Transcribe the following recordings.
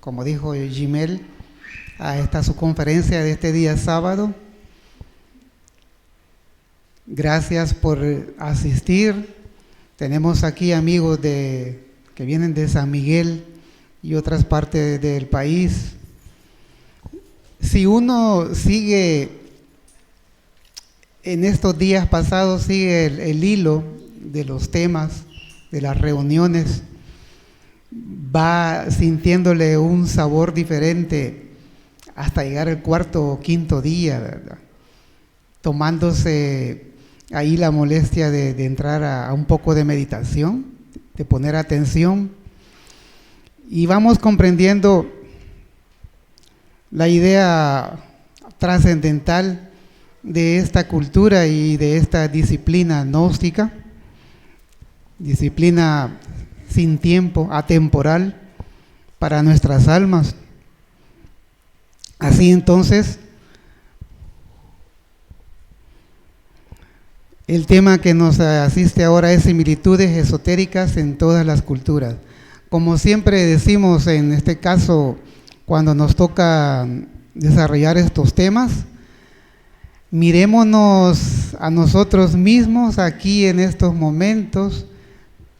como dijo Gimel, a esta su conferencia de este día sábado. Gracias por asistir. Tenemos aquí amigos que vienen de San Miguel y otras partes del país. Si uno sigue en estos días pasados, sigue el hilo de los temas, de las reuniones, va sintiéndole un sabor diferente hasta llegar al cuarto o quinto día, ¿verdad? Tomándose ahí la molestia de entrar a un poco de meditación, de poner atención, y vamos comprendiendo la idea trascendental de esta cultura y de esta disciplina gnóstica, disciplina sin tiempo, atemporal para nuestras almas. Así entonces, el tema que nos asiste ahora es similitudes esotéricas en todas las culturas. Como siempre decimos en este caso, cuando nos toca desarrollar estos temas, mirémonos a nosotros mismos aquí en estos momentos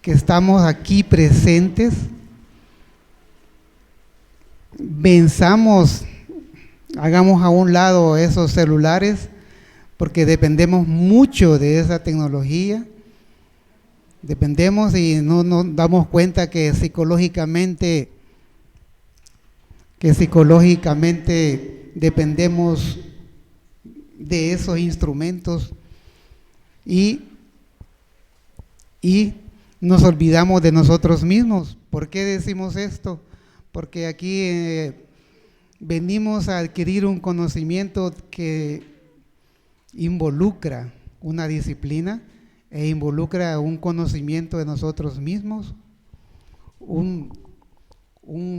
que estamos aquí presentes, venzamos, hagamos a un lado esos celulares, porque dependemos mucho de esa tecnología, dependemos y no nos damos cuenta que psicológicamente dependemos de esos instrumentos y nos olvidamos de nosotros mismos. ¿Por qué decimos esto? Porque aquí venimos a adquirir un conocimiento que involucra una disciplina e involucra un conocimiento de nosotros mismos, un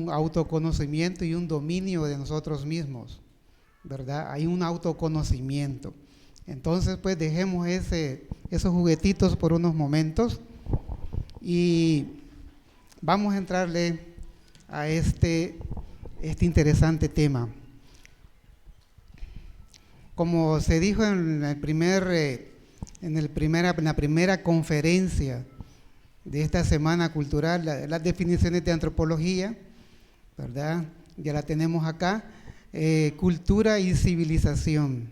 autoconocimiento y un dominio de nosotros mismos, ¿verdad? Hay un autoconocimiento. Entonces, pues dejemos esos juguetitos por unos momentos y vamos a entrarle a este interesante tema. Como se dijo en la primera conferencia de esta semana cultural, las definiciones de antropología, ¿verdad? Ya la tenemos acá, cultura y civilización.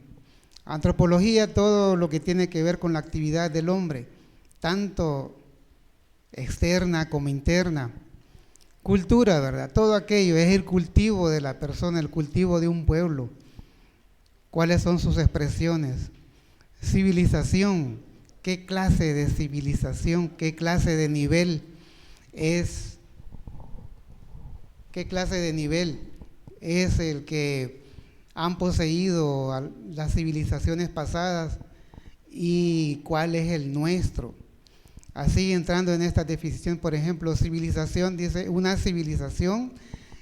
Antropología, todo lo que tiene que ver con la actividad del hombre, tanto externa como interna. Cultura, ¿verdad? Todo aquello es el cultivo de la persona, el cultivo de un pueblo. ¿Cuáles son sus expresiones? Civilización, ¿qué clase de civilización, qué clase de nivel es? ¿Qué clase de nivel es el que han poseído las civilizaciones pasadas y cuál es el nuestro? Así, entrando en esta definición, por ejemplo, civilización, dice, una civilización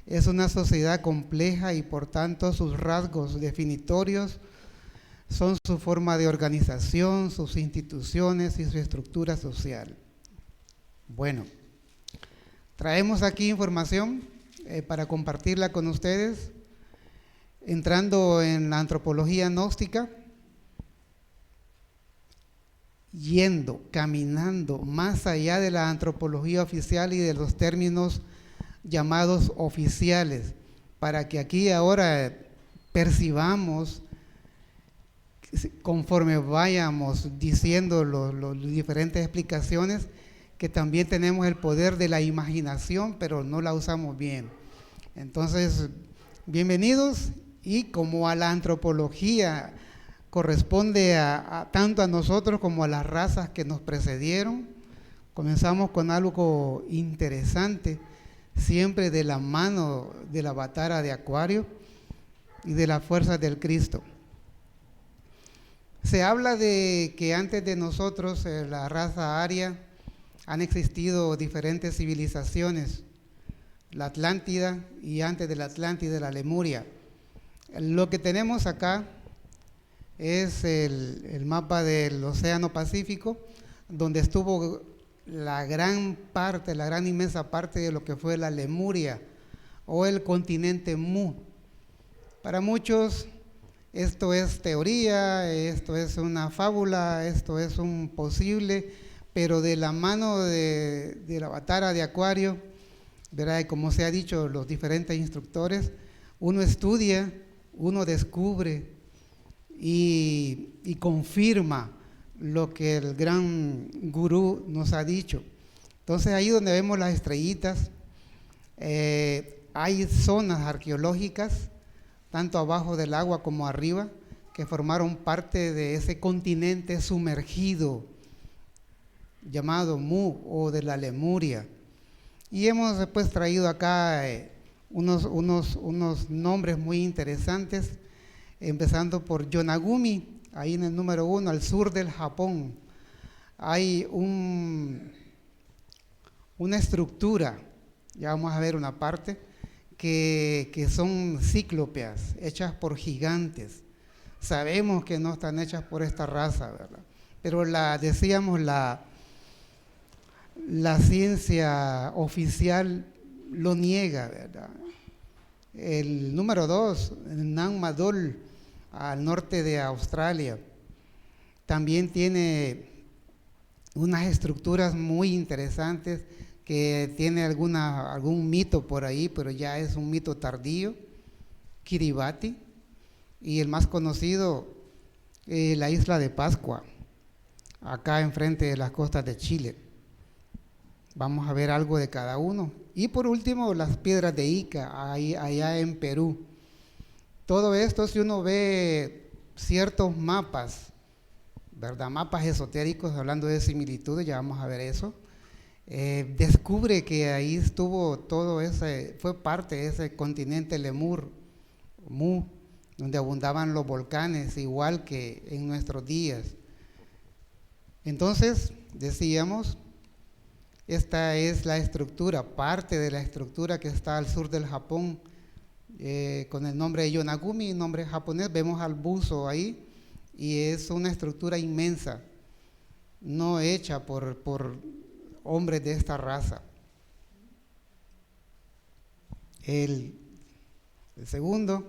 es una sociedad compleja y por tanto sus rasgos definitorios son su forma de organización, sus instituciones y su estructura social. Bueno, traemos aquí información para compartirla con ustedes, entrando en la antropología gnóstica, caminando más allá de la antropología oficial y de los términos llamados oficiales, para que aquí ahora percibamos, conforme vayamos diciendo las diferentes explicaciones, que también tenemos el poder de la imaginación, pero no la usamos bien. Entonces, bienvenidos, y como a la antropología corresponde tanto a nosotros como a las razas que nos precedieron, comenzamos con algo interesante, siempre de la mano del Avatara de Acuario y de las fuerzas del Cristo. Se habla de que antes de nosotros, la raza aria, han existido diferentes civilizaciones, la Atlántida y antes de la Atlántida la Lemuria. Lo que tenemos acá es el mapa del Océano Pacífico, donde estuvo la gran inmensa parte de lo que fue la Lemuria, o el continente Mu. Para muchos esto es teoría, esto es una fábula, esto es un posible, pero de la mano de la Avatara de Acuario, ¿verdad? Y como se ha dicho, los diferentes instructores, uno estudia, uno descubre y confirma lo que el gran gurú nos ha dicho. Entonces ahí donde vemos las estrellitas, hay zonas arqueológicas, tanto abajo del agua como arriba, que formaron parte de ese continente sumergido llamado Mu o de la Lemuria. Y hemos después traído acá unos nombres muy interesantes, empezando por Yonaguni, ahí en el número 1, al sur del Japón. Hay una estructura, ya vamos a ver una parte, que son cíclopes, hechas por gigantes. Sabemos que no están hechas por esta raza, ¿verdad? Pero decíamos, la ciencia oficial lo niega, ¿verdad? El número 2, Nang Madol, al norte de Australia, también tiene unas estructuras muy interesantes que tiene algún mito por ahí, pero ya es un mito tardío, Kiribati, y el más conocido, la isla de Pascua, acá enfrente de las costas de Chile. Vamos a ver algo de cada uno. Y por último, las piedras de Ica, allá en Perú. Todo esto, si uno ve ciertos mapas, ¿verdad? Mapas esotéricos, hablando de similitudes, ya vamos a ver eso. Descubre que ahí estuvo fue parte de ese continente Lemur, Mu, donde abundaban los volcanes, igual que en nuestros días. Entonces, decíamos, esta es la estructura, parte de la estructura que está al sur del Japón, con el nombre de Yonaguni, nombre japonés. Vemos al buzo ahí, y es una estructura inmensa, no hecha por hombres de esta raza. El segundo,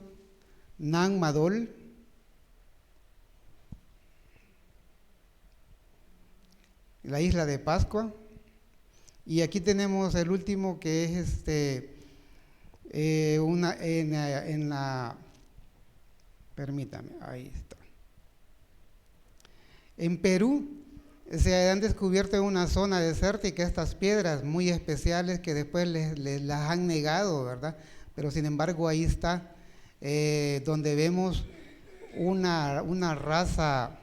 Nang Madol, la isla de Pascua. Y aquí tenemos el último, que es permítame, ahí está. En Perú se han descubierto en una zona desértica estas piedras muy especiales que después les las han negado, ¿verdad? Pero sin embargo ahí está, donde vemos una raza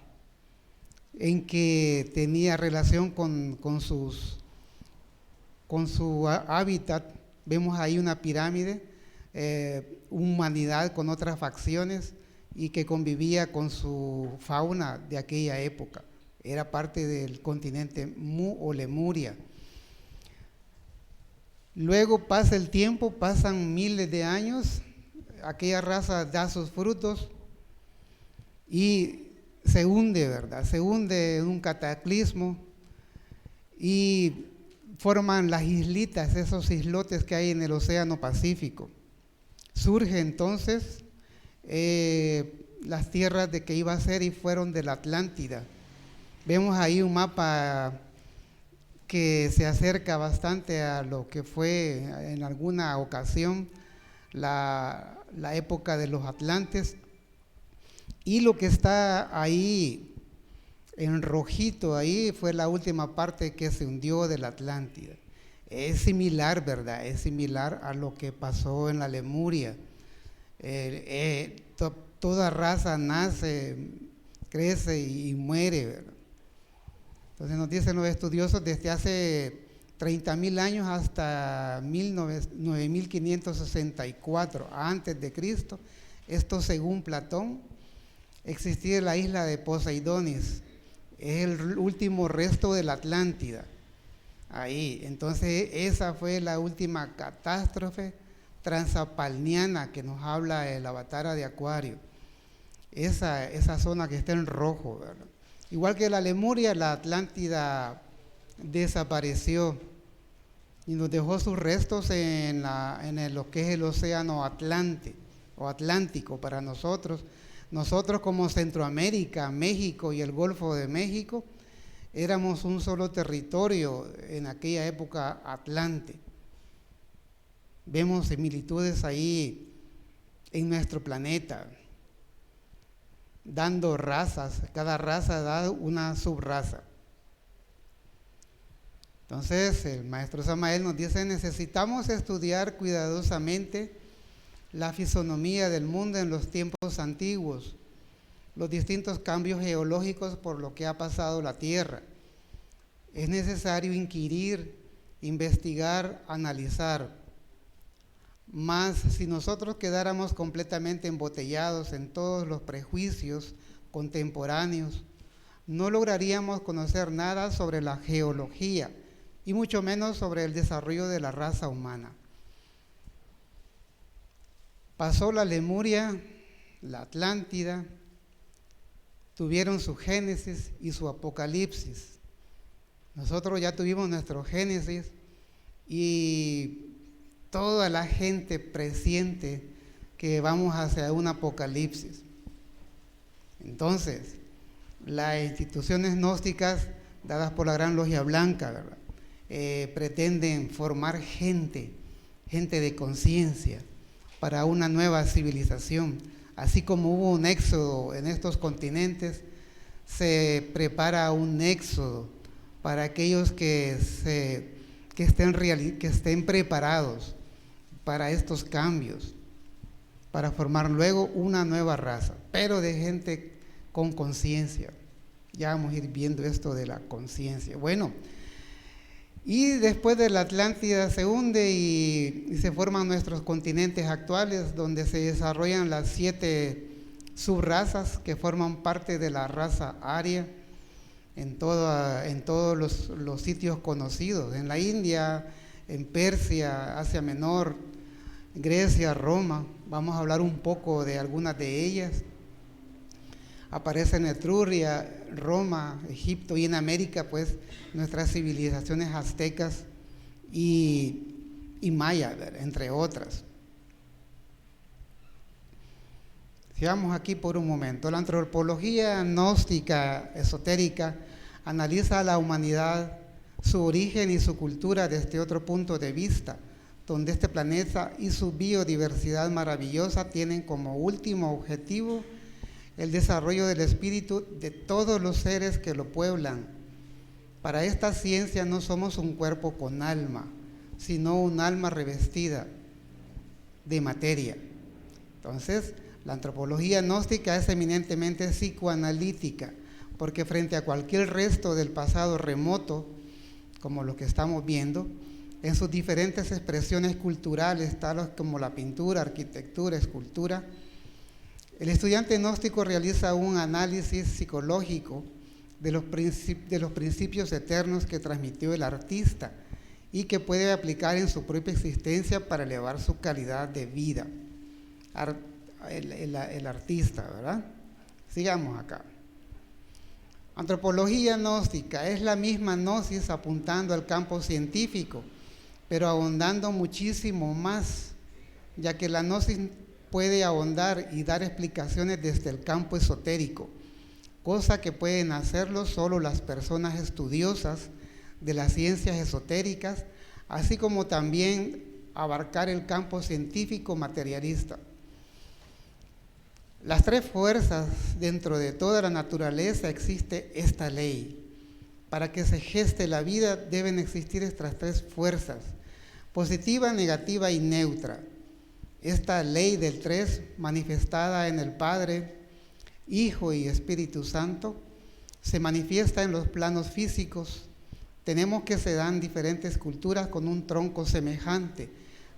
en que tenía relación con su hábitat. Vemos ahí una pirámide, humanidad con otras facciones, y que convivía con su fauna de aquella época. Era parte del continente Mu o Lemuria. Luego pasa el tiempo, pasan miles de años, aquella raza da sus frutos y se hunde, ¿verdad? Se hunde en un cataclismo y forman las islitas, esos islotes que hay en el Océano Pacífico. Surge entonces las tierras de que iba a ser y fueron de la Atlántida. Vemos ahí un mapa que se acerca bastante a lo que fue en alguna ocasión la época de los atlantes, y lo que está ahí en rojito ahí fue la última parte que se hundió de la Atlántida. Es similar, ¿verdad? Es similar a lo que pasó en la Lemuria. Toda raza nace, crece y muere, ¿verdad? Entonces nos dicen los estudiosos, desde hace 30.000 años hasta 9564 antes de Cristo, esto según Platón, existía la isla de Poseidonis, es el último resto de la Atlántida. Ahí, entonces esa fue la última catástrofe transapalniana que nos habla el Avatara de Acuario. Esa zona que está en rojo, ¿verdad? Igual que la Lemuria, la Atlántida desapareció y nos dejó sus restos lo que es el océano Atlántico para nosotros. Nosotros como Centroamérica, México y el Golfo de México, éramos un solo territorio en aquella época atlante. Vemos similitudes ahí en nuestro planeta, dando razas, cada raza da una subraza. Entonces el maestro Samael nos dice: necesitamos estudiar cuidadosamente la fisonomía del mundo en los tiempos antiguos, los distintos cambios geológicos por lo que ha pasado la Tierra. Es necesario inquirir, investigar, analizar. Mas si nosotros quedáramos completamente embotellados en todos los prejuicios contemporáneos, no lograríamos conocer nada sobre la geología y mucho menos sobre el desarrollo de la raza humana. Pasó la Lemuria, la Atlántida, tuvieron su Génesis y su Apocalipsis. Nosotros ya tuvimos nuestro Génesis y toda la gente presiente que vamos hacia un Apocalipsis. Entonces, las instituciones gnósticas dadas por la Gran Logia Blanca, ¿verdad?, pretenden formar gente de conciencia para una nueva civilización. Así como hubo un éxodo en estos continentes, se prepara un éxodo para aquellos que estén preparados para estos cambios, para formar luego una nueva raza, pero de gente con conciencia. Ya vamos a ir viendo esto de la conciencia. Bueno, y después de la Atlántida se hunde y se forman nuestros continentes actuales, donde se desarrollan las 7 subrazas que forman parte de la raza aria en todos los sitios conocidos, en la India, en Persia, Asia Menor, Grecia, Roma. Vamos a hablar un poco de algunas de ellas. Aparece en Etruria, Roma, Egipto, y en América pues nuestras civilizaciones aztecas y maya, entre otras. Sigamos aquí por un momento. La antropología gnóstica esotérica analiza a la humanidad, su origen y su cultura desde otro punto de vista, donde este planeta y su biodiversidad maravillosa tienen como último objetivo el desarrollo del espíritu de todos los seres que lo pueblan. Para esta ciencia no somos un cuerpo con alma, sino un alma revestida de materia. Entonces, la antropología gnóstica es eminentemente psicoanalítica, porque frente a cualquier resto del pasado remoto, como lo que estamos viendo, en sus diferentes expresiones culturales, tales como la pintura, arquitectura, escultura, el estudiante gnóstico realiza un análisis psicológico de los principios eternos que transmitió el artista y que puede aplicar en su propia existencia para elevar su calidad de vida. El artista, ¿verdad? Sigamos acá. Antropología gnóstica es la misma gnosis apuntando al campo científico, pero ahondando muchísimo más, ya que la gnosis puede ahondar y dar explicaciones desde el campo esotérico, cosa que pueden hacerlo solo las personas estudiosas de las ciencias esotéricas, así como también abarcar el campo científico materialista. Las 3 fuerzas dentro de toda la naturaleza existe esta ley. Para que se geste la vida deben existir estas 3 fuerzas, positiva, negativa y neutra. Esta ley del 3, manifestada en el Padre, Hijo y Espíritu Santo, se manifiesta en los planos físicos. Tenemos que se dan diferentes culturas con un tronco semejante,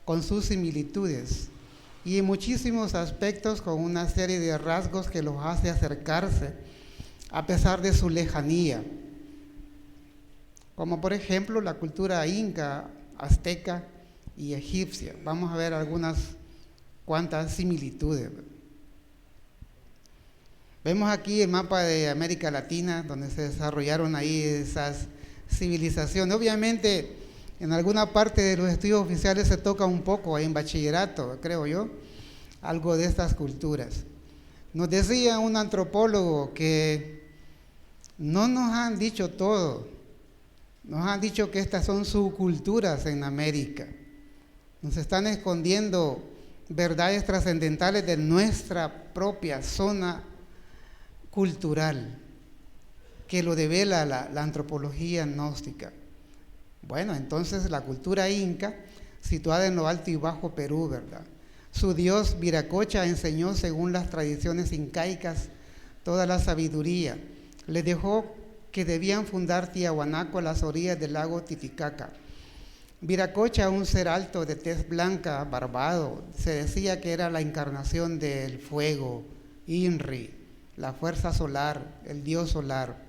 con sus similitudes, y en muchísimos aspectos con una serie de rasgos que los hace acercarse, a pesar de su lejanía. Como por ejemplo la cultura inca, azteca y egipcia. Vamos a ver algunas cuantas similitudes. Vemos aquí el mapa de América Latina, donde se desarrollaron ahí esas civilizaciones. Obviamente En alguna parte de los estudios oficiales se toca un poco, en bachillerato, creo yo, algo de estas culturas. Nos decía un antropólogo que no nos han dicho todo, nos han dicho que estas son subculturas en América. Nos están escondiendo verdades trascendentales de nuestra propia zona cultural, que lo devela la antropología gnóstica. Bueno, entonces la cultura inca, situada en lo alto y bajo Perú, ¿verdad? Su dios Viracocha enseñó, según las tradiciones incaicas, toda la sabiduría. Les dejó que debían fundar Tiahuanaco a las orillas del lago Titicaca. Viracocha, un ser alto de tez blanca, barbado, se decía que era la encarnación del fuego, Inri, la fuerza solar, el dios solar.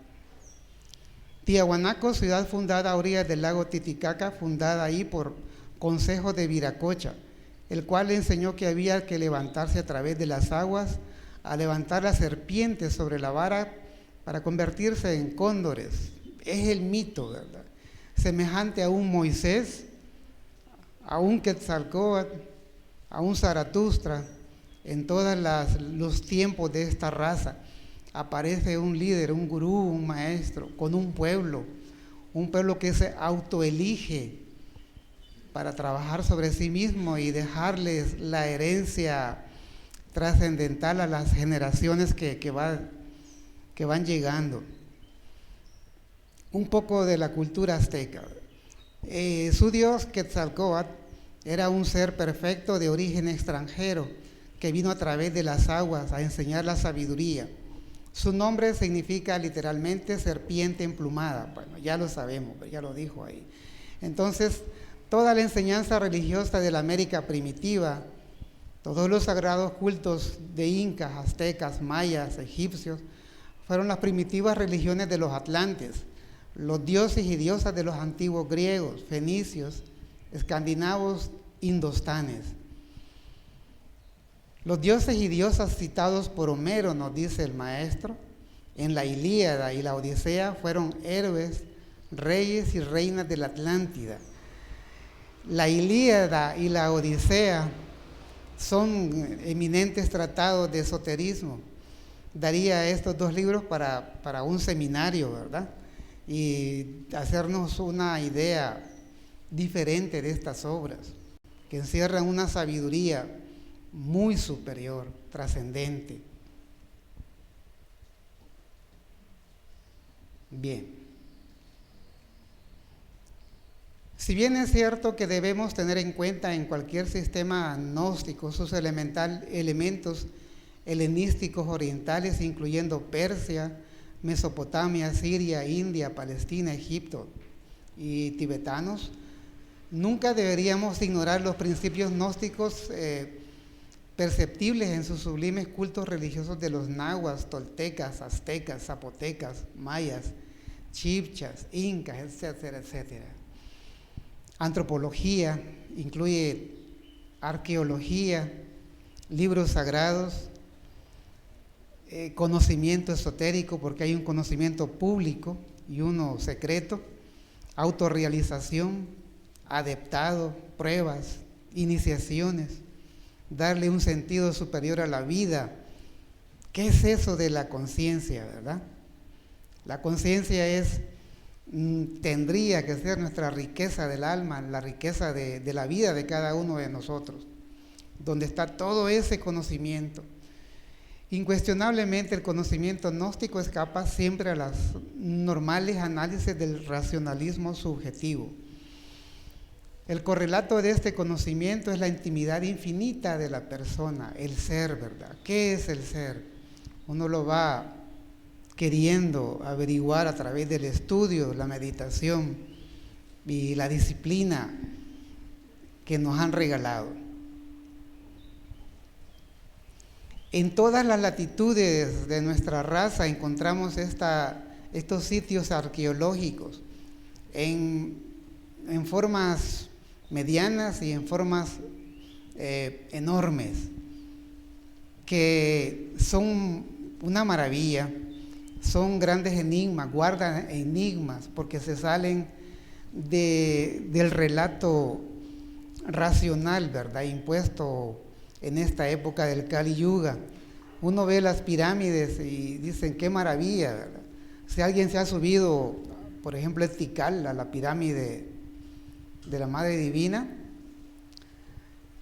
Tiahuanaco, ciudad fundada a orillas del lago Titicaca, fundada ahí por consejo de Viracocha, el cual le enseñó que había que levantarse a través de las aguas, a levantar las serpientes sobre la vara para convertirse en cóndores. Es el mito, ¿verdad? Semejante a un Moisés, a un Quetzalcóatl, a un Zaratustra, en todos los tiempos de esta raza. Aparece un líder, un gurú, un maestro, con un pueblo que se autoelige para trabajar sobre sí mismo y dejarles la herencia trascendental a las generaciones que van llegando. Un poco de la cultura azteca. Su dios Quetzalcóatl era un ser perfecto de origen extranjero que vino a través de las aguas a enseñar la sabiduría. Su nombre significa literalmente serpiente emplumada. Bueno, ya lo sabemos, ya lo dijo ahí. Entonces, toda la enseñanza religiosa de la América primitiva, todos los sagrados cultos de incas, aztecas, mayas, egipcios, fueron las primitivas religiones de los atlantes, los dioses y diosas de los antiguos griegos, fenicios, escandinavos, indostanes. Los dioses y diosas citados por Homero, nos dice el maestro, en la Ilíada y la Odisea fueron héroes, reyes y reinas de la Atlántida. La Ilíada y la Odisea son eminentes tratados de esoterismo. Daría estos dos libros para un seminario, ¿verdad? Y hacernos una idea diferente de estas obras, que encierran una sabiduría muy superior, trascendente. Bien. Si bien es cierto que debemos tener en cuenta en cualquier sistema gnóstico sus elementos helenísticos orientales, incluyendo Persia, Mesopotamia, Siria, India, Palestina, Egipto y tibetanos, nunca deberíamos ignorar los principios gnósticos perceptibles en sus sublimes cultos religiosos de los nahuas, toltecas, aztecas, zapotecas, mayas, chibchas, incas, etcétera, etcétera. Antropología incluye arqueología, libros sagrados, conocimiento esotérico, porque hay un conocimiento público y uno secreto, autorrealización, adeptado, pruebas, iniciaciones, darle un sentido superior a la vida. ¿Qué es eso de la conciencia, verdad? La conciencia tendría que ser nuestra riqueza del alma, la riqueza de la vida de cada uno de nosotros, donde está todo ese conocimiento. Incuestionablemente el conocimiento gnóstico escapa siempre a los normales análisis del racionalismo subjetivo. El correlato de este conocimiento es la intimidad infinita de la persona, el ser, ¿verdad? ¿Qué es el ser? Uno lo va queriendo averiguar a través del estudio, la meditación y la disciplina que nos han regalado. En todas las latitudes de nuestra raza encontramos estos sitios arqueológicos en formas medianas y en formas enormes, que son una maravilla, son grandes enigmas, guardan enigmas, porque se salen del relato racional, ¿verdad?, impuesto en esta época del Kali Yuga. Uno ve las pirámides y dicen, qué maravilla, ¿verdad? Si alguien se ha subido, por ejemplo, a Tikal, a la pirámide de la Madre Divina,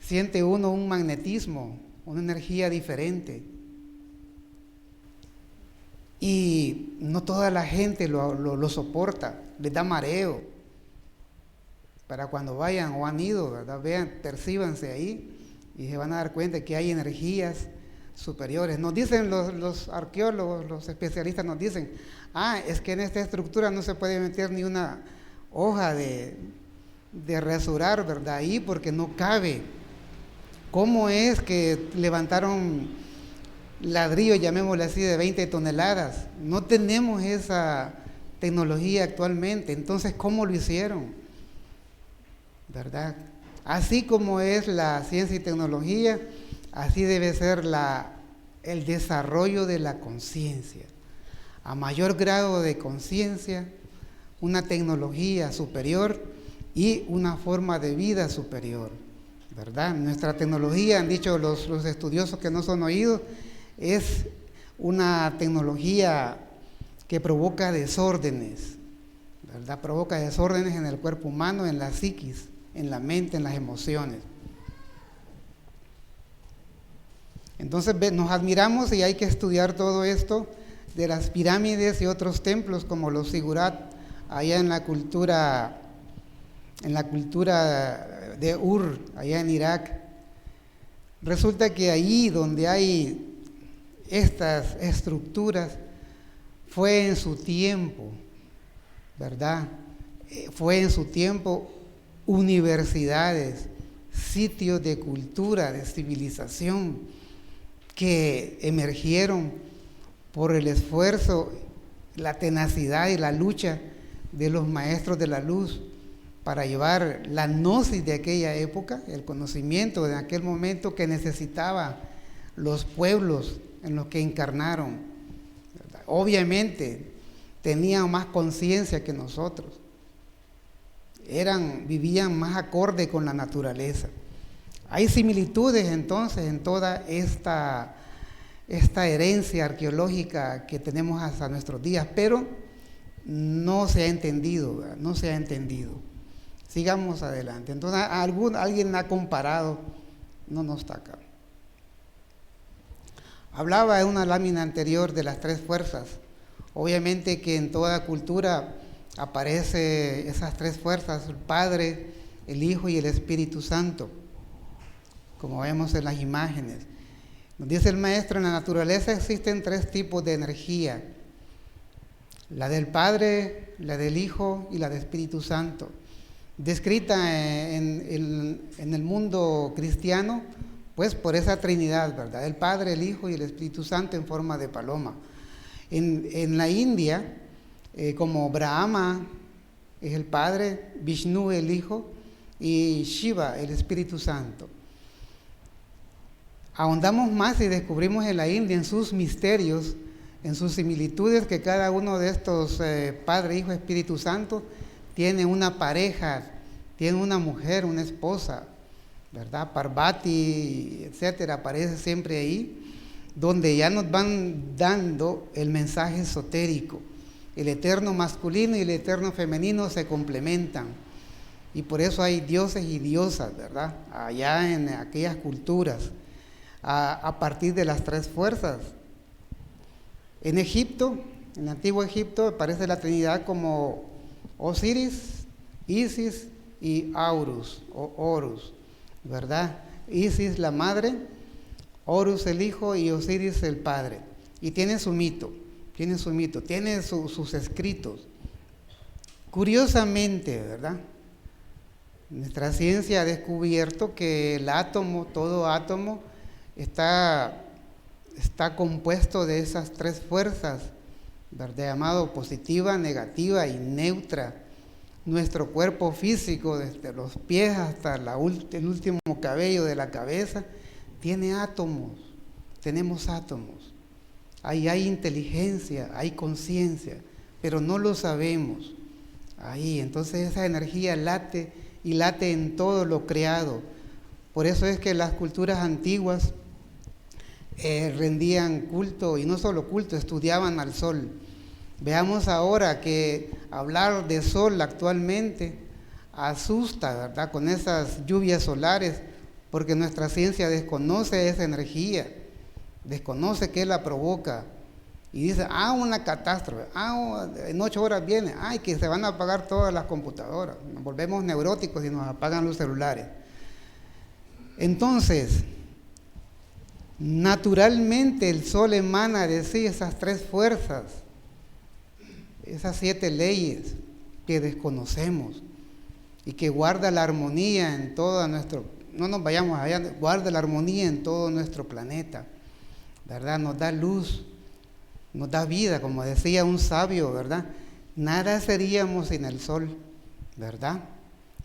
siente uno un magnetismo, una energía diferente. Y no toda la gente lo soporta, les da mareo. Para cuando vayan o han ido, ¿verdad?, vean, percíbanse ahí y se van a dar cuenta que hay energías superiores. Nos dicen los arqueólogos, los especialistas nos dicen, es que en esta estructura no se puede meter ni una hoja de rasurar, ¿verdad?, ahí, porque no cabe. ¿Cómo es que levantaron ladrillo, llamémosle así, de 20 toneladas? No tenemos esa tecnología actualmente. Entonces, ¿cómo lo hicieron? ¿Verdad? Así como es la ciencia y tecnología, así debe ser el desarrollo de la conciencia. A mayor grado de conciencia, una tecnología superior y una forma de vida superior, ¿verdad? Nuestra tecnología, han dicho los estudiosos que no son oídos, es una tecnología que provoca desórdenes, ¿verdad? Provoca desórdenes en el cuerpo humano, en la psiquis, en la mente, en las emociones. Entonces nos admiramos y hay que estudiar todo esto de las pirámides y otros templos como los zigurat allá en la cultura de Ur, allá en Irak. Resulta que allí donde hay estas estructuras fue en su tiempo, ¿verdad? Fue en su tiempo universidades, sitios de cultura, de civilización, que emergieron por el esfuerzo, la tenacidad y la lucha de los maestros de la luz para llevar la gnosis de aquella época, el conocimiento de aquel momento que necesitaba los pueblos en los que encarnaron, ¿verdad? Obviamente tenían más conciencia que nosotros, vivían más acorde con la naturaleza. Hay similitudes entonces en toda esta herencia arqueológica que tenemos hasta nuestros días, pero no se ha entendido, ¿verdad? No se ha entendido. Sigamos adelante. Entonces, alguien ha comparado, no está acá. Hablaba en una lámina anterior de las tres fuerzas. Obviamente que en toda cultura aparecen esas tres fuerzas, el Padre, el Hijo y el Espíritu Santo, como vemos en las imágenes. Nos dice el maestro, en la naturaleza existen tres tipos de energía: la del Padre, la del Hijo y la del Espíritu Santo. Descrita en el mundo cristiano, pues por esa Trinidad, ¿verdad? El Padre, el Hijo y el Espíritu Santo en forma de paloma. En la India, como Brahma es el Padre, Vishnu el Hijo y Shiva el Espíritu Santo. Ahondamos más y descubrimos en la India, en sus misterios, en sus similitudes, que cada uno de estos Padre, Hijo, Espíritu Santo tiene una pareja, tiene una mujer, una esposa, ¿verdad? Parvati, etcétera, aparece siempre ahí, donde ya nos van dando el mensaje esotérico. El eterno masculino y el eterno femenino se complementan. Y por eso hay dioses y diosas, ¿verdad? Allá en aquellas culturas, a partir de las tres fuerzas. En Egipto, en el antiguo Egipto, aparece la Trinidad como Osiris, Isis y Horus, ¿verdad? Isis la madre, Horus el hijo y Osiris el padre. Y tiene su mito, tiene sus escritos. Curiosamente, ¿verdad? Nuestra ciencia ha descubierto que el átomo, todo átomo, está compuesto de esas tres fuerzas, ¿verdad? Llamado positiva, negativa y neutra. Nuestro cuerpo físico, desde los pies hasta el último cabello de la cabeza, tiene átomos, tenemos átomos. Ahí hay inteligencia, hay conciencia, pero no lo sabemos. ahí. Entonces esa energía late y late en todo lo creado. Por eso es que las culturas antiguas rendían culto, y no solo culto, estudiaban al sol. Veamos ahora que hablar de sol actualmente asusta, ¿verdad? Con esas lluvias solares, porque nuestra ciencia desconoce esa energía, desconoce qué la provoca. Y dice, una catástrofe, en 8 horas viene, que se van a apagar todas las computadoras, nos volvemos neuróticos y nos apagan los celulares. Entonces, naturalmente el sol emana de sí esas 3 fuerzas, esas 7 leyes que desconocemos y que guarda la armonía en todo nuestro, no nos vayamos allá, guarda la armonía en todo nuestro planeta, ¿verdad? Nos da luz, nos da vida, como decía un sabio, ¿verdad? Nada seríamos sin el sol, ¿verdad?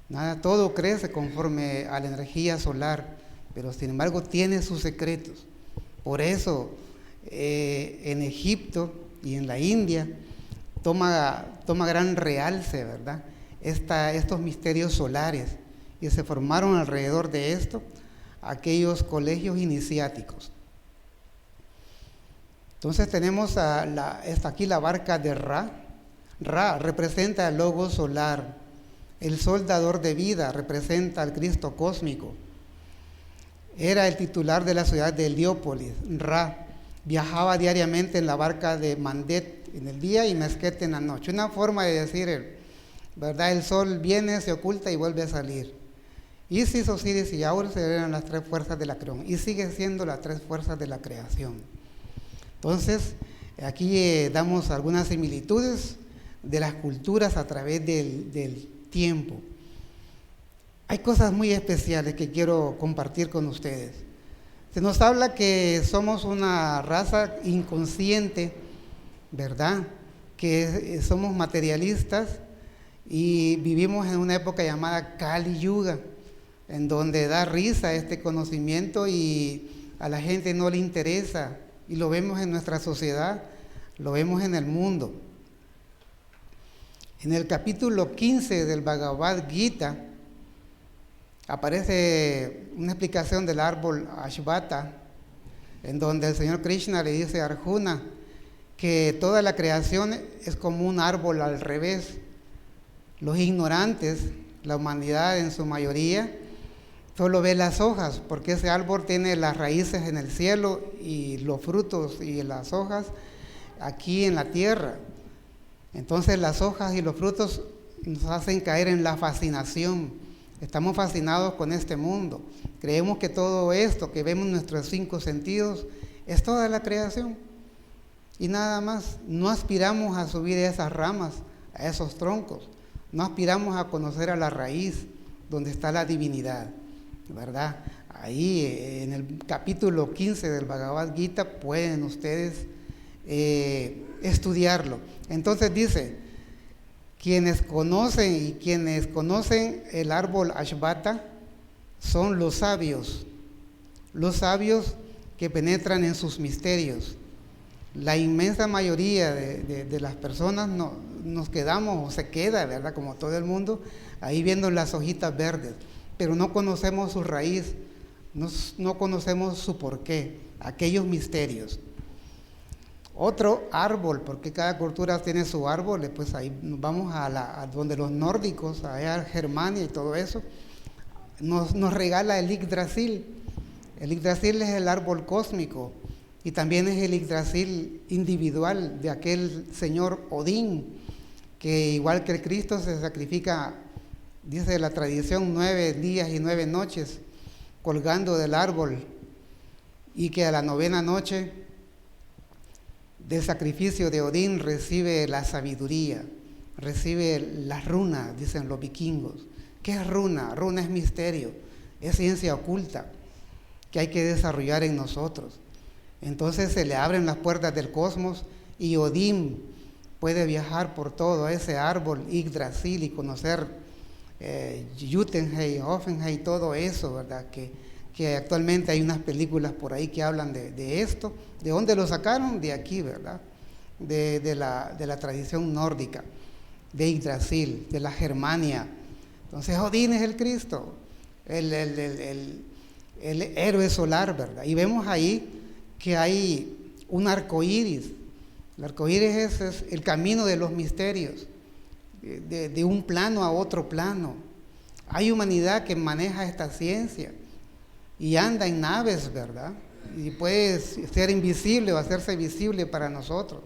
Nada, todo crece conforme a la energía solar, pero sin embargo tiene sus secretos. Por eso en Egipto y en la India toma gran realce, ¿verdad? Estos misterios solares, y se formaron alrededor de esto aquellos colegios iniciáticos. Entonces tenemos está aquí la barca de Ra. Ra representa el logo solar. El sol dador de vida representa al Cristo cósmico. Era el titular de la ciudad de Heliópolis. Ra viajaba diariamente en la barca de Mandet en el día y Mesquet en la noche. Una forma de decir, ¿verdad? El sol viene, se oculta y vuelve a salir. Isis, Osiris y Horus eran las 3 fuerzas de la creación y sigue siendo las 3 fuerzas de la creación. Entonces, aquí damos algunas similitudes de las culturas a través del tiempo. Hay cosas muy especiales que quiero compartir con ustedes. Se nos habla que somos una raza inconsciente, ¿verdad? Que somos materialistas y vivimos en una época llamada Kali Yuga, en donde da risa este conocimiento y a la gente no le interesa. Y lo vemos en nuestra sociedad, lo vemos en el mundo. En el capítulo 15 del Bhagavad Gita aparece una explicación del árbol Ashvata, en donde el Señor Krishna le dice a Arjuna que toda la creación es como un árbol al revés. Los ignorantes, la humanidad en su mayoría, solo ve las hojas, porque ese árbol tiene las raíces en el cielo y los frutos y las hojas aquí en la tierra. Entonces las hojas y los frutos nos hacen caer en la fascinación. Estamos fascinados con este mundo. Creemos que todo esto que vemos en nuestros 5 sentidos es toda la creación. Y nada más, no aspiramos a subir a esas ramas, a esos troncos. No aspiramos a conocer a la raíz donde está la divinidad, ¿verdad? Ahí en el capítulo 15 del Bhagavad Gita pueden ustedes estudiarlo. Entonces dice, quienes conocen el árbol Ashvata son los sabios que penetran en sus misterios. La inmensa mayoría de las personas nos quedamos, o se queda, ¿verdad? Como todo el mundo, ahí viendo las hojitas verdes, pero no conocemos su raíz, no conocemos su porqué, aquellos misterios. Otro árbol, porque cada cultura tiene su árbol, pues ahí nos vamos a donde los nórdicos, allá a Germania y todo eso, nos regala el Yggdrasil. El Yggdrasil es el árbol cósmico y también es el Yggdrasil individual de aquel señor Odín, que igual que el Cristo se sacrifica, dice la tradición, 9 días y 9 noches colgando del árbol, y que a la 9ª noche del sacrificio de Odín recibe la sabiduría, recibe las runas, dicen los vikingos. ¿Qué es runa? Runa es misterio, es ciencia oculta que hay que desarrollar en nosotros. Entonces se le abren las puertas del cosmos y Odín puede viajar por todo ese árbol Yggdrasil y conocer Jotunheim, Hoffenheim, todo eso, ¿verdad? Que actualmente hay unas películas por ahí que hablan de esto. ¿De dónde lo sacaron? De aquí, ¿verdad? De la tradición nórdica. de Yggdrasil, de la Germania. Entonces Odín es el Cristo, el héroe solar, ¿verdad? Y vemos ahí que hay un arco iris. El arco iris es el camino de los misterios, de un plano a otro plano. Hay humanidad que maneja esta ciencia y anda en naves, ¿verdad? Y puede ser invisible o hacerse visible para nosotros.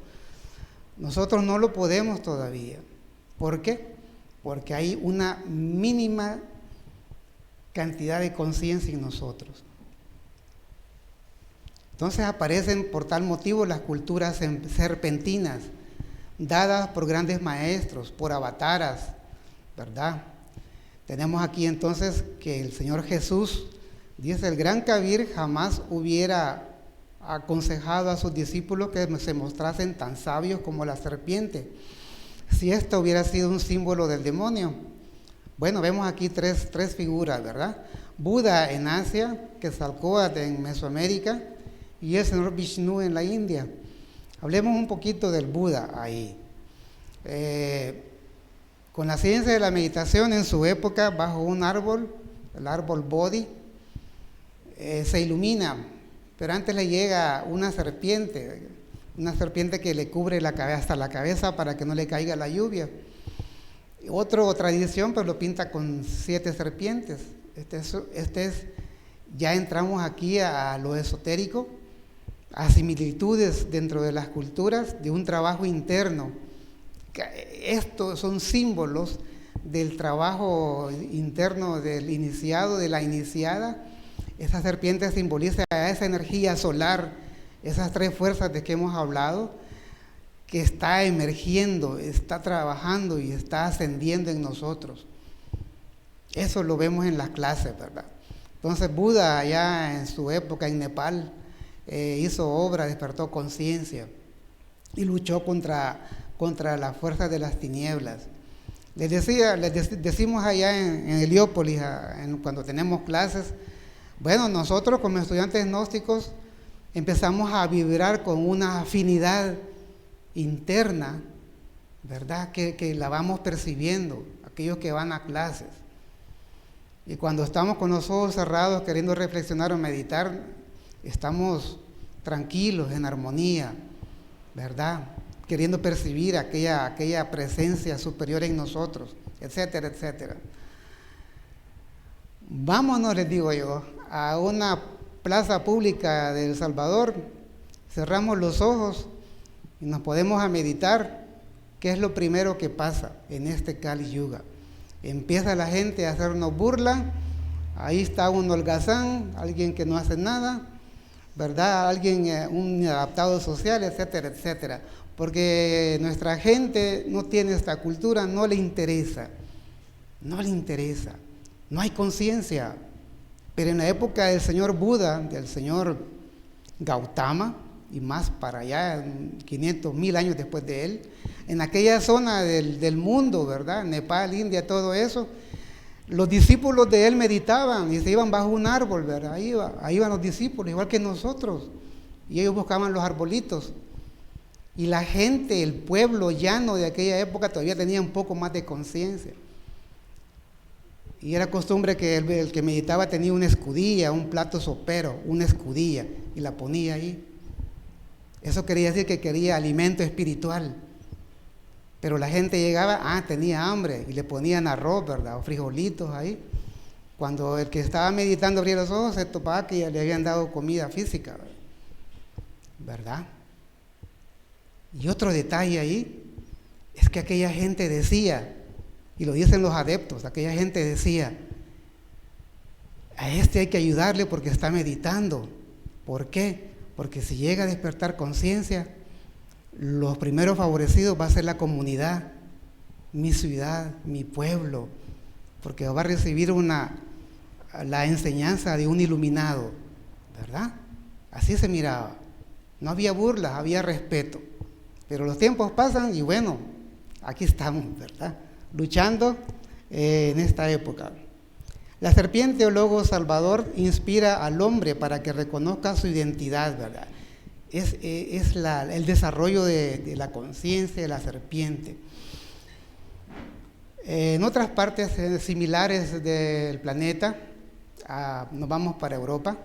Nosotros no lo podemos todavía. ¿Por qué? Porque hay una mínima cantidad de conciencia en nosotros. Entonces aparecen por tal motivo las culturas serpentinas, dadas por grandes maestros, por avataras, ¿verdad? Tenemos aquí entonces que el Señor Jesús, dice, el gran Kabir jamás hubiera aconsejado a sus discípulos que se mostrasen tan sabios como la serpiente, si esto hubiera sido un símbolo del demonio. Bueno, vemos aquí tres figuras, ¿verdad? Buda en Asia, Quetzalcóatl en Mesoamérica y el señor Vishnu en la India. Hablemos un poquito del Buda ahí. Con la ciencia de la meditación en su época, bajo un árbol, el árbol Bodhi, se ilumina, pero antes le llega una serpiente que le cubre la cabeza, hasta la cabeza para que no le caiga la lluvia. Otra tradición pues lo pinta con 7 serpientes. Ya entramos aquí a lo esotérico, a similitudes dentro de las culturas, de un trabajo interno. Estos son símbolos del trabajo interno del iniciado, de la iniciada. Esa serpiente simboliza a esa energía solar, esas 3 fuerzas de que hemos hablado, que está emergiendo, está trabajando y está ascendiendo en nosotros. Eso lo vemos en las clases, ¿verdad? Entonces Buda allá en su época en Nepal hizo obra, despertó conciencia y luchó contra las fuerzas de las tinieblas. Les decimos allá en Heliópolis, cuando tenemos clases, bueno, nosotros como estudiantes gnósticos empezamos a vibrar con una afinidad interna, ¿verdad? Que la vamos percibiendo, aquellos que van a clases. Y cuando estamos con los ojos cerrados queriendo reflexionar o meditar, estamos tranquilos, en armonía, ¿verdad? Queriendo percibir aquella presencia superior en nosotros, etcétera, etcétera. Vámonos, les digo yo, a una plaza pública de El Salvador, cerramos los ojos y nos podemos a meditar. ¿Qué es lo primero que pasa en este Kali Yuga? Empieza la gente a hacernos burla, ahí está un holgazán, alguien que no hace nada, ¿verdad? Alguien, un inadaptado social, etcétera, etcétera. Porque nuestra gente no tiene esta cultura, no le interesa, no hay conciencia. Pero en la época del señor Buda, del señor Gautama, y más para allá, 500, 1000 años después de él, en aquella zona del mundo, ¿verdad? Nepal, India, todo eso, los discípulos de él meditaban y se iban bajo un árbol, ¿verdad? Ahí iban los discípulos, igual que nosotros, y ellos buscaban los arbolitos. Y la gente, el pueblo llano de aquella época todavía tenía un poco más de conciencia. Y era costumbre que el que meditaba tenía una escudilla, un plato sopero, una escudilla, y la ponía ahí. Eso quería decir que quería alimento espiritual. Pero la gente llegaba, tenía hambre, y le ponían arroz, ¿verdad? O frijolitos ahí. Cuando el que estaba meditando abría los ojos, se topaba que ya le habían dado comida física, ¿verdad? Y otro detalle ahí es que aquella gente decía, y lo dicen los adeptos, aquella gente decía, a este hay que ayudarle porque está meditando. ¿Por qué? Porque si llega a despertar conciencia, los primeros favorecidos va a ser la comunidad, mi ciudad, mi pueblo, porque va a recibir la enseñanza de un iluminado, ¿verdad? Así se miraba. No había burlas, había respeto. Pero los tiempos pasan y bueno, aquí estamos, ¿verdad? Luchando en esta época. La serpiente o logo salvador inspira al hombre para que reconozca su identidad, ¿verdad? Es el desarrollo de la conciencia de la serpiente. En otras partes similares del planeta, nos vamos para Europa,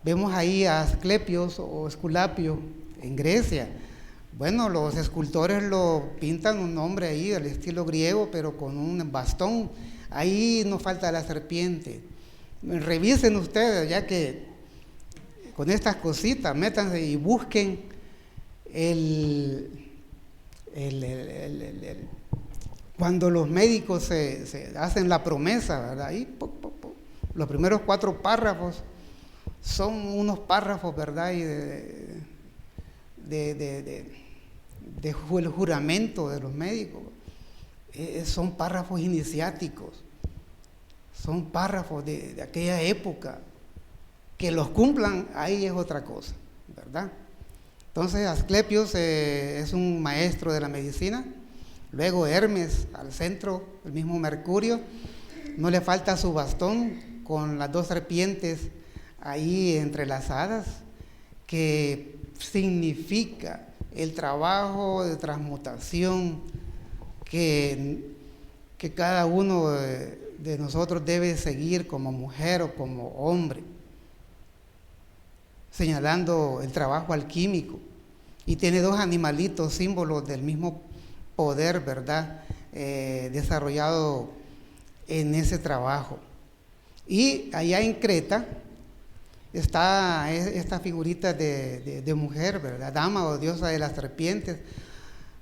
vemos ahí a Asclepios o Esculapio en Grecia. Bueno, los escultores lo pintan un hombre ahí del estilo griego, pero con un bastón. Ahí nos falta la serpiente. Revisen ustedes, ya que con estas cositas, métanse y busquen cuando los médicos se hacen la promesa, ¿verdad? Ahí, los primeros 4 párrafos son unos párrafos, ¿verdad? Y el juramento de los médicos. Son párrafos iniciáticos, son párrafos de aquella época. Que los cumplan, ahí es otra cosa, ¿verdad? Entonces Asclepios es un maestro de la medicina. Luego Hermes al centro, el mismo Mercurio, no le falta su bastón con las 2 serpientes ahí entrelazadas, que significa el trabajo de transmutación que cada uno de nosotros debe seguir como mujer o como hombre, señalando el trabajo alquímico. Y tiene 2 animalitos, símbolos del mismo poder, ¿verdad? Desarrollado en ese trabajo. Y allá en Creta está esta figurita de mujer, ¿verdad? Dama o diosa de las serpientes.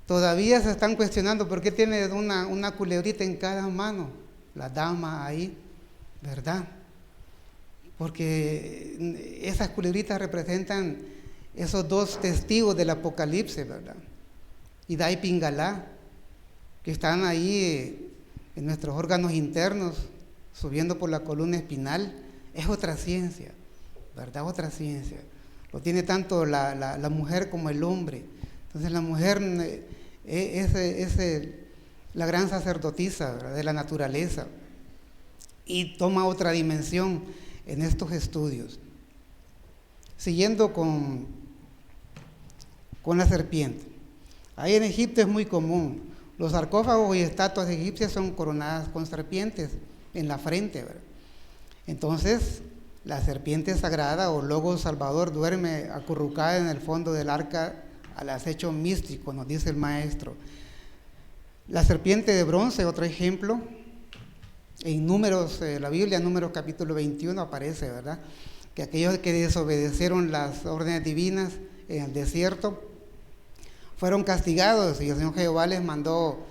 Todavía se están cuestionando por qué tiene una culebrita en cada mano, la dama ahí, ¿verdad? Porque esas culebritas representan esos 2 testigos del Apocalipsis, ¿verdad? Ida y Pingalá, que están ahí en nuestros órganos internos, subiendo por la columna espinal. Es otra ciencia, ¿verdad? Otra ciencia. Lo tiene tanto la mujer como el hombre. Entonces la mujer es la gran sacerdotisa, ¿verdad?, de la naturaleza, y toma otra dimensión en estos estudios. Siguiendo con la serpiente. Ahí en Egipto es muy común. Los sarcófagos y estatuas egipcias son coronadas con serpientes en la frente, ¿verdad? Entonces, la serpiente sagrada o logo salvador duerme acurrucada en el fondo del arca al acecho místico, nos dice el maestro. La serpiente de bronce, otro ejemplo, en Números, la Biblia, Números capítulo 21 aparece, ¿verdad? Que aquellos que desobedecieron las órdenes divinas en el desierto fueron castigados, y el Señor Jehová les mandó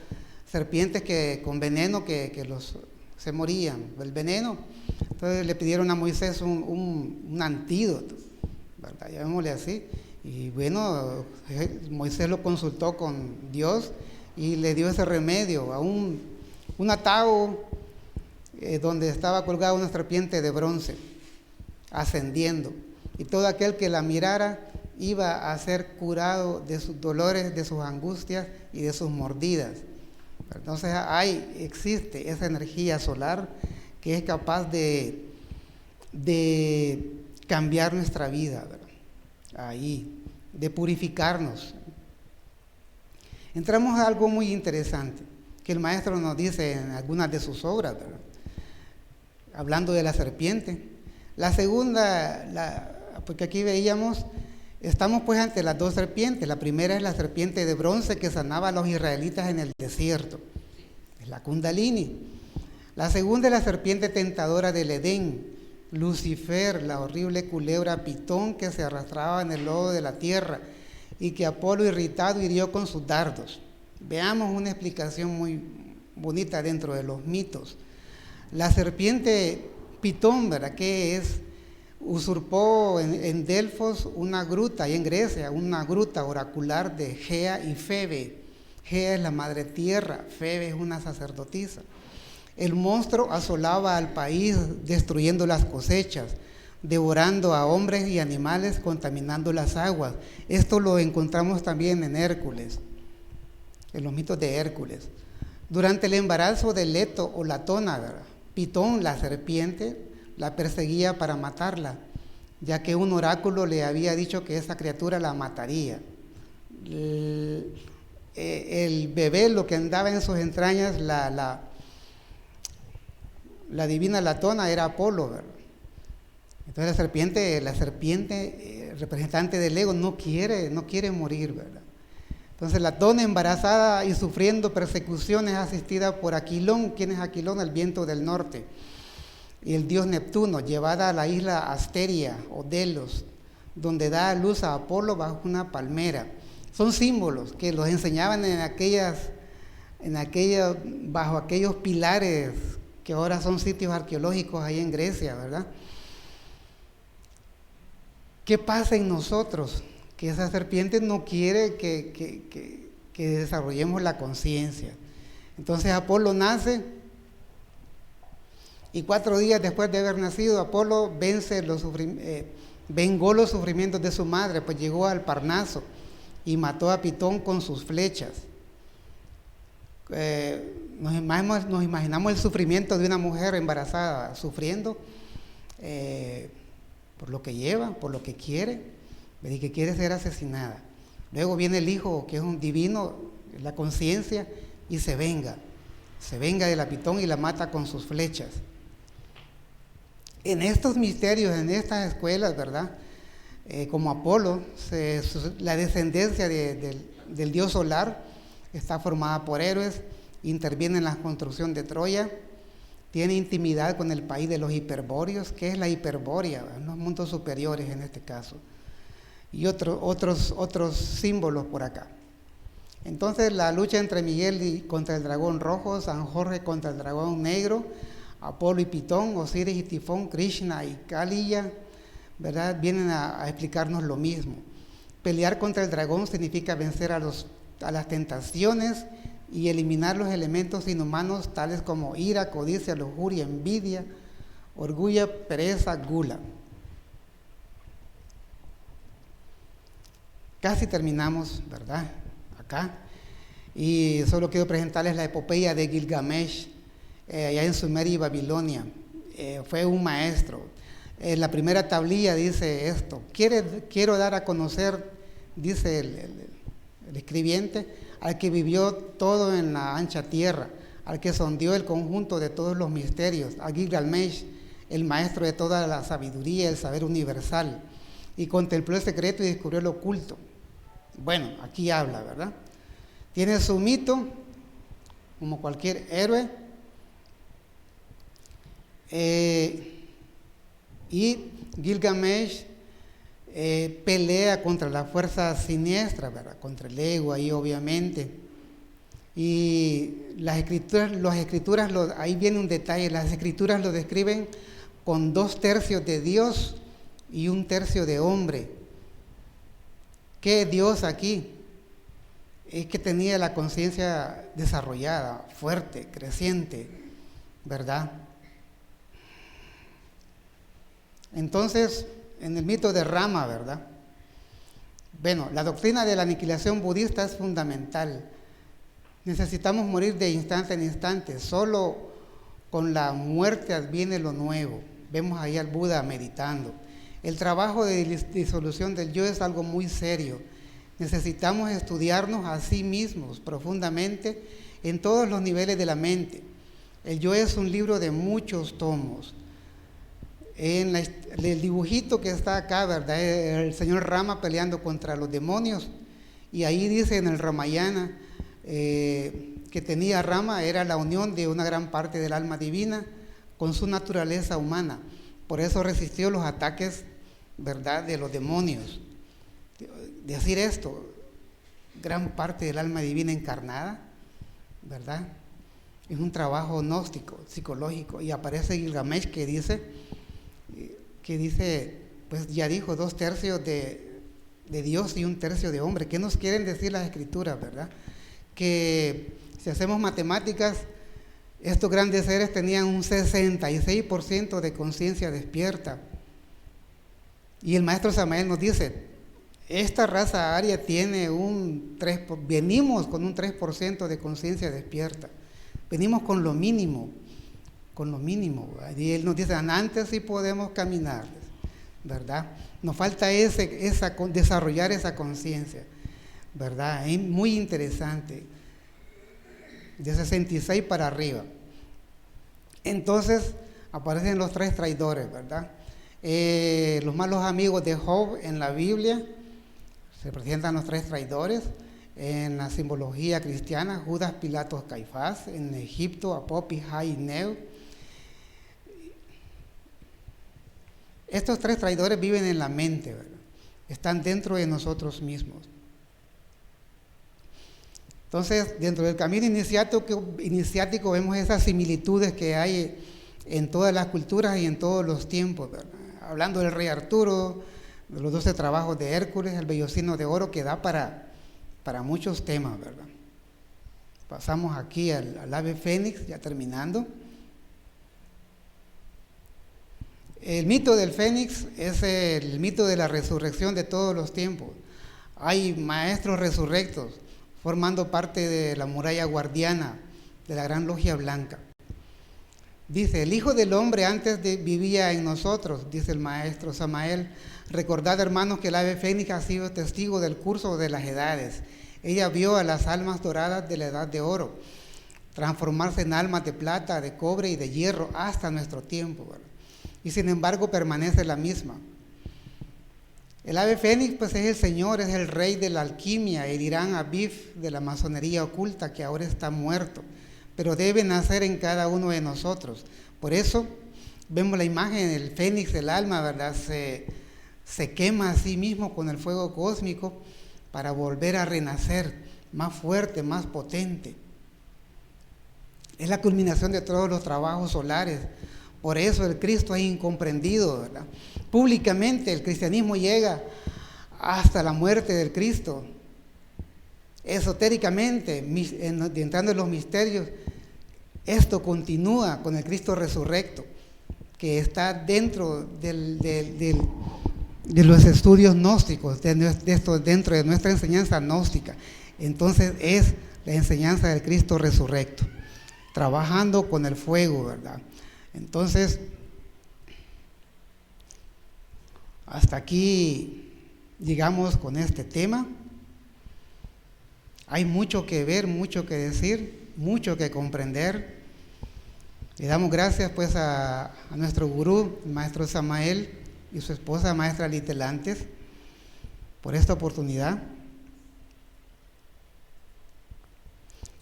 serpientes con veneno que se morían, el veneno. Entonces le pidieron a Moisés un antídoto, ¿verdad? Llamémosle así. Y bueno, Moisés lo consultó con Dios y le dio ese remedio a un ataúd donde estaba colgada una serpiente de bronce, ascendiendo. Y todo aquel que la mirara iba a ser curado de sus dolores, de sus angustias y de sus mordidas. Entonces existe esa energía solar que es capaz de cambiar nuestra vida, ¿verdad? Ahí, de purificarnos. Entramos a algo muy interesante que el maestro nos dice en algunas de sus obras, ¿verdad? Hablando de la serpiente. La segunda, porque aquí veíamos, estamos pues ante las 2 serpientes. La primera es la serpiente de bronce que sanaba a los israelitas en el desierto, es la Kundalini. La segunda es la serpiente tentadora del Edén, Lucifer, la horrible culebra Pitón que se arrastraba en el lodo de la tierra y que Apolo irritado hirió con sus dardos. Veamos una explicación muy bonita dentro de los mitos. La serpiente Pitón, ¿verdad?, que es, usurpó en Delfos una gruta, y en Grecia, una gruta oracular de Gea y Febe. Gea es la madre tierra, Febe es una sacerdotisa. El monstruo asolaba al país destruyendo las cosechas, devorando a hombres y animales, contaminando las aguas. Esto lo encontramos también en Hércules, en los mitos de Hércules. Durante el embarazo de Leto o Latona, ¿verdad?, Pitón, la serpiente, la perseguía para matarla, ya que un oráculo le había dicho que esa criatura la mataría. El bebé, lo que andaba en sus entrañas, la la divina latona era Apolo, ¿verdad? Entonces la serpiente representante del ego, no quiere morir, ¿verdad? Entonces Latona, embarazada y sufriendo persecuciones, asistida por Aquilón. ¿Quién es Aquilón? El viento del norte. Y el dios Neptuno, llevada a la isla Asteria o Delos, donde da a luz a Apolo bajo una palmera. Son símbolos que los enseñaban bajo aquellos pilares que ahora son sitios arqueológicos ahí en Grecia, ¿verdad? ¿Qué pasa en nosotros? Que esa serpiente no quiere que desarrollemos la conciencia. Entonces Apolo nace y 4 días después de haber nacido, Apolo vengó los sufrimientos de su madre, pues llegó al Parnaso y mató a Pitón con sus flechas. Nos imaginamos el sufrimiento de una mujer embarazada sufriendo por lo que lleva, por lo que quiere, y que quiere ser asesinada. Luego viene el hijo, que es un divino, la conciencia, y se venga de la Pitón y la mata con sus flechas. En estos misterios, en estas escuelas, ¿verdad? Como Apolo, la descendencia del dios solar está formada por héroes, interviene en la construcción de Troya, tiene intimidad con el país de los hiperbóreos. ¿Qué es la hiperbórea? Los mundos superiores en este caso. Y otros símbolos por acá. Entonces la lucha entre Miguel contra el dragón rojo, San Jorge contra el dragón negro, Apolo y Pitón, Osiris y Tifón, Krishna y Kaliya, ¿verdad? Vienen a explicarnos lo mismo. Pelear contra el dragón significa vencer a las tentaciones y eliminar los elementos inhumanos tales como ira, codicia, lujuria, envidia, orgullo, pereza, gula. Casi terminamos, ¿verdad? Acá. Y solo quiero presentarles la epopeya de Gilgamesh, allá en Sumeria y Babilonia. Fue un maestro. La primera tablilla dice esto: quiero dar a conocer, dice el escribiente, al que vivió todo en la ancha tierra, al que sondeó el conjunto de todos los misterios, a Gilgamesh, el maestro de toda la sabiduría, el saber universal, y contempló el secreto y descubrió el oculto. Bueno, aquí habla, ¿verdad? Tiene su mito, como cualquier héroe, y Gilgamesh pelea contra la fuerza siniestra, ¿verdad? Contra el ego ahí obviamente. Y las escrituras, ahí viene un detalle, las escrituras lo describen con 2/3 de Dios y 1/3 de hombre. ¿Qué es Dios aquí? Es que tenía la conciencia desarrollada, fuerte, creciente, ¿verdad? Entonces, en el mito de Rama, ¿verdad? Bueno, la doctrina de la aniquilación budista es fundamental. Necesitamos morir de instante en instante. Solo con la muerte adviene lo nuevo. Vemos ahí al Buda meditando. El trabajo de disolución del yo es algo muy serio. Necesitamos estudiarnos a sí mismos profundamente en todos los niveles de la mente. El yo es un libro de muchos tomos. En el dibujito que está acá, ¿verdad? El señor Rama peleando contra los demonios. Y ahí dice en el Ramayana que tenía Rama, era la unión de una gran parte del alma divina con su naturaleza humana. Por eso resistió los ataques, ¿verdad?, de los demonios. Decir esto, gran parte del alma divina encarnada, ¿verdad? Es un trabajo gnóstico, psicológico. Y aparece Gilgamesh que dice, pues ya dijo, 2/3 de Dios y 1/3 de hombre. ¿Qué nos quieren decir las escrituras, verdad? Que si hacemos matemáticas, estos grandes seres tenían un 66% de conciencia despierta. Y el maestro Samael nos dice, esta raza aria tiene venimos con un 3% de conciencia despierta. Venimos con lo mínimo. Y él nos dice, antes sí podemos caminar, ¿verdad? Nos falta desarrollar esa conciencia, ¿verdad? Es muy interesante. De 66 para arriba. Entonces aparecen los tres traidores, ¿verdad? Los malos amigos de Job en la Biblia se presentan los tres traidores. En la simbología cristiana, Judas, Pilatos, Caifás. En Egipto, Apopi, Jai y Neo. Estos tres traidores viven en la mente, ¿verdad? Están dentro de nosotros mismos. Entonces, dentro del camino iniciático vemos esas similitudes que hay en todas las culturas y en todos los tiempos, ¿verdad? Hablando del rey Arturo, de los 12 trabajos de Hércules, el vellocino de oro, que da para muchos temas, ¿verdad? Pasamos aquí al ave fénix, ya terminando. El mito del fénix es el mito de la resurrección de todos los tiempos. Hay maestros resurrectos formando parte de la muralla guardiana de la Gran Logia Blanca. Dice, el Hijo del Hombre vivía en nosotros, dice el maestro Samael. Recordad, hermanos, que el ave fénix ha sido testigo del curso de las edades. Ella vio a las almas doradas de la edad de oro transformarse en almas de plata, de cobre y de hierro hasta nuestro tiempo, ¿verdad? Y sin embargo permanece la misma. El ave fénix pues es el señor, es el rey de la alquimia, el Irán Abif de la masonería oculta, que ahora está muerto, pero debe nacer en cada uno de nosotros. Por eso vemos la imagen del fénix, el alma, ¿verdad? Se quema a sí mismo con el fuego cósmico para volver a renacer más fuerte, más potente. Es la culminación de todos los trabajos solares. Por eso el Cristo es incomprendido, ¿verdad? Públicamente el cristianismo llega hasta la muerte del Cristo. Esotéricamente, entrando en los misterios, esto continúa con el Cristo resurrecto, que está dentro de los estudios gnósticos, dentro de nuestra enseñanza gnóstica. Entonces es la enseñanza del Cristo resurrecto, trabajando con el fuego, ¿verdad? Entonces, hasta aquí llegamos con este tema. Hay mucho que ver, mucho que decir, mucho que comprender. Le damos gracias pues a nuestro gurú, el maestro Samael, y su esposa, maestra Litelantes, por esta oportunidad.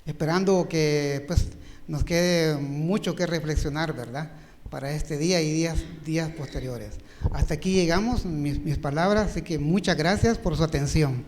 Esperando que pues nos quede mucho que reflexionar, ¿verdad?, para este día y días posteriores. Hasta aquí llegamos, mis palabras, así que muchas gracias por su atención.